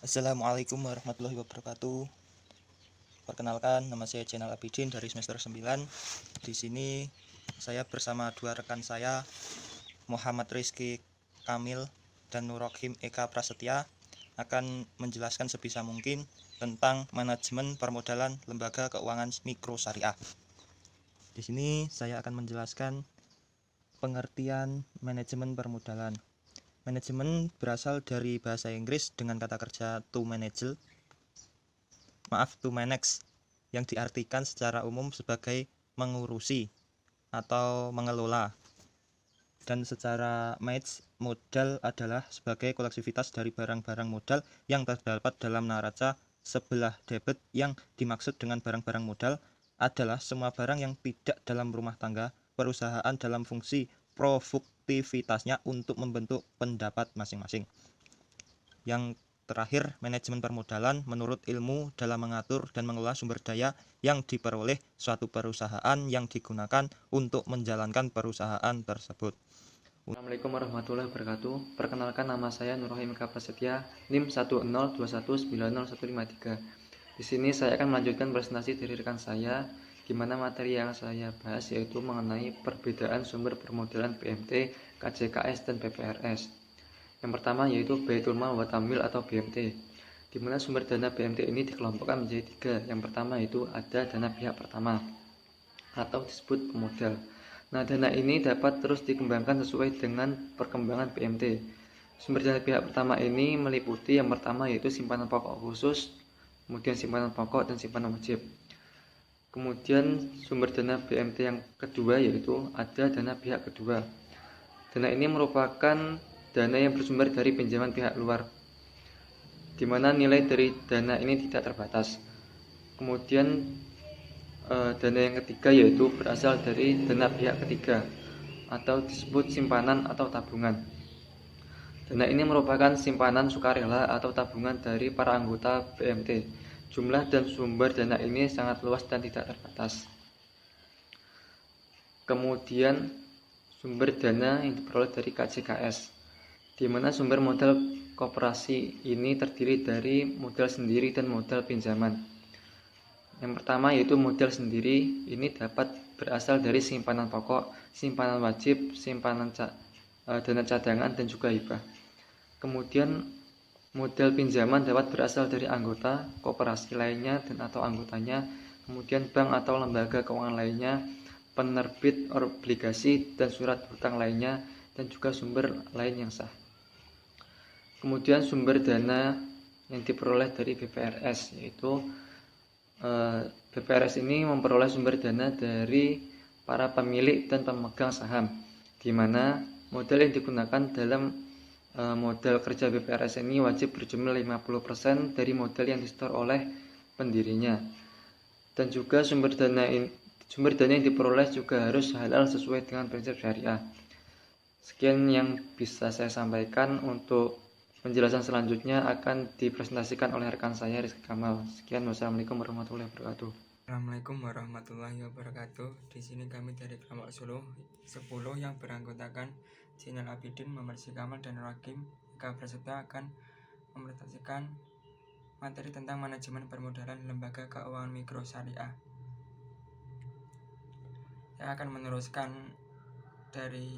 Assalamualaikum warahmatullahi wabarakatuh. Perkenalkan, nama saya Zainal Abidin dari semester 9. Di sini saya bersama dua rekan saya, Muhammad Rizky Kamil dan Nurrohim Eka Prasetya, akan menjelaskan sebisa mungkin tentang manajemen permodalan lembaga keuangan mikro syariah. Di sini saya akan menjelaskan pengertian manajemen permodalan. Manajemen berasal dari bahasa Inggris dengan kata kerja to manage, yang diartikan secara umum sebagai mengurusi atau mengelola. Dan secara modal adalah sebagai kolektivitas dari barang-barang modal yang terdapat dalam neraca sebelah debit. Yang dimaksud dengan barang-barang modal adalah semua barang yang tidak dalam rumah tangga perusahaan dalam fungsi produktivitasnya untuk membentuk pendapat masing-masing. Yang terakhir, manajemen permodalan menurut ilmu dalam mengatur dan mengelola sumber daya yang diperoleh suatu perusahaan yang digunakan untuk menjalankan perusahaan tersebut. Assalamualaikum warahmatullahi wabarakatuh. Perkenalkan, nama saya Nurrohim Eka Prasetya, NIM 102190153. Di sini saya akan melanjutkan presentasi dari rekan saya, di mana materi yang saya bahas yaitu mengenai perbedaan sumber permodalan BMT, KJKS, dan PPRS. Yang pertama yaitu Baitul Mal wa Tamwil atau BMT, di mana sumber dana BMT ini dikelompokkan menjadi tiga. Yang pertama yaitu ada dana pihak pertama atau disebut pemodal. Nah, dana ini dapat terus dikembangkan sesuai dengan perkembangan BMT. Sumber dana pihak pertama ini meliputi yang pertama yaitu simpanan pokok khusus, kemudian simpanan pokok dan simpanan wajib. Kemudian sumber dana BMT yang kedua yaitu ada dana pihak kedua. Dana ini merupakan dana yang bersumber dari pinjaman pihak luar, di mana nilai dari dana ini tidak terbatas. Kemudian dana yang ketiga yaitu berasal dari dana pihak ketiga atau disebut simpanan atau tabungan. Dana ini merupakan simpanan sukarela atau tabungan dari para anggota BMT. Jumlah dan sumber dana ini sangat luas dan tidak terbatas. Kemudian sumber dana yang diperoleh dari KJKS, di mana sumber modal koperasi ini terdiri dari modal sendiri dan modal pinjaman. Yang pertama yaitu modal sendiri, ini dapat berasal dari simpanan pokok, simpanan wajib, simpanan dana cadangan, dan juga hibah. Kemudian modal pinjaman dapat berasal dari anggota koperasi lainnya dan atau anggotanya, kemudian bank atau lembaga keuangan lainnya, penerbit obligasi dan surat hutang lainnya, dan juga sumber lain yang sah. Kemudian sumber dana yang diperoleh dari BPRS, yaitu BPRS ini memperoleh sumber dana dari para pemilik dan pemegang saham, di mana modal yang digunakan dalam modal kerja BPRS ini wajib berjumlah 50% dari modal yang disetor oleh pendirinya. Dan juga sumber dana yang diperoleh juga harus halal sesuai dengan prinsip syariah. Sekian yang bisa saya sampaikan. Untuk penjelasan selanjutnya akan dipresentasikan oleh rekan saya Rizky Kamal. Sekian, wassalamualaikum warahmatullahi wabarakatuh. Assalamualaikum warahmatullahi wabarakatuh. Di sini kami dari kelompok 10 yang beranggotakan Zainal Abidin, Muhammad Rizky Kamal, dan Nurrohim Eka Prasetya akan mempresentasikan materi tentang manajemen permodalan lembaga keuangan mikro syariah. Saya akan meneruskan dari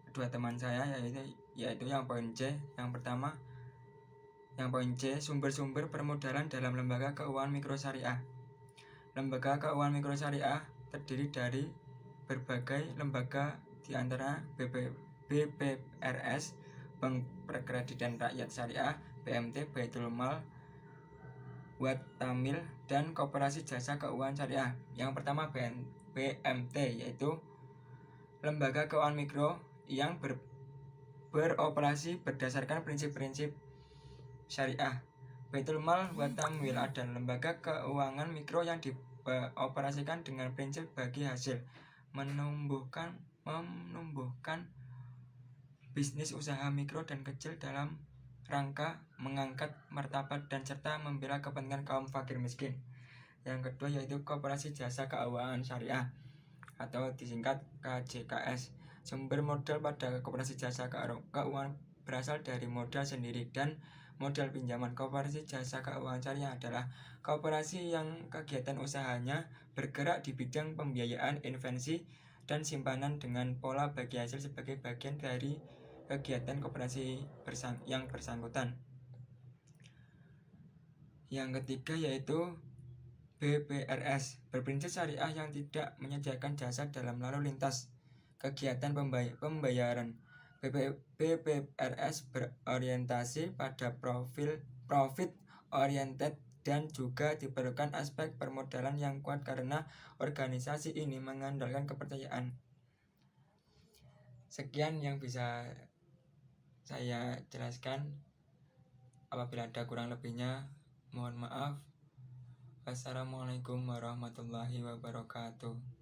kedua teman saya, yaitu yang poin C. Yang pertama, yang poin C, sumber-sumber permodalan dalam lembaga keuangan mikro syariah. Lembaga keuangan mikro syariah terdiri dari berbagai lembaga, di antara BPRS, Bank Perkreditan Rakyat Syariah, BMT, Baitul Mal wa Tamwil, dan Koperasi Jasa Keuangan Syariah. Yang pertama BMT, yaitu lembaga keuangan mikro yang beroperasi berdasarkan prinsip-prinsip syariah. Baitul Mal wa Tamwil adalah lembaga keuangan mikro yang dioperasikan dengan prinsip bagi hasil, menumbuhkan bisnis usaha mikro dan kecil dalam rangka mengangkat martabat dan serta membela kepentingan kaum fakir miskin. Yang kedua yaitu Koperasi Jasa Keuangan Syariah atau disingkat KJKS. Sumber modal pada Koperasi Jasa Keuangan berasal dari modal sendiri dan modal pinjaman. Koperasi jasa keuangan syariah adalah koperasi yang kegiatan usahanya bergerak di bidang pembiayaan, investasi, dan simpanan dengan pola bagi hasil sebagai bagian dari kegiatan koperasi yang bersangkutan. Yang ketiga yaitu BPRS, berprinsip syariah yang tidak menyediakan jasa dalam lalu lintas kegiatan pembayaran. BPRS berorientasi pada profit oriented dan juga diperlukan aspek permodalan yang kuat karena organisasi ini mengandalkan kepercayaan. Sekian yang bisa saya jelaskan. Apabila ada kurang lebihnya, mohon maaf. Wassalamualaikum warahmatullahi wabarakatuh.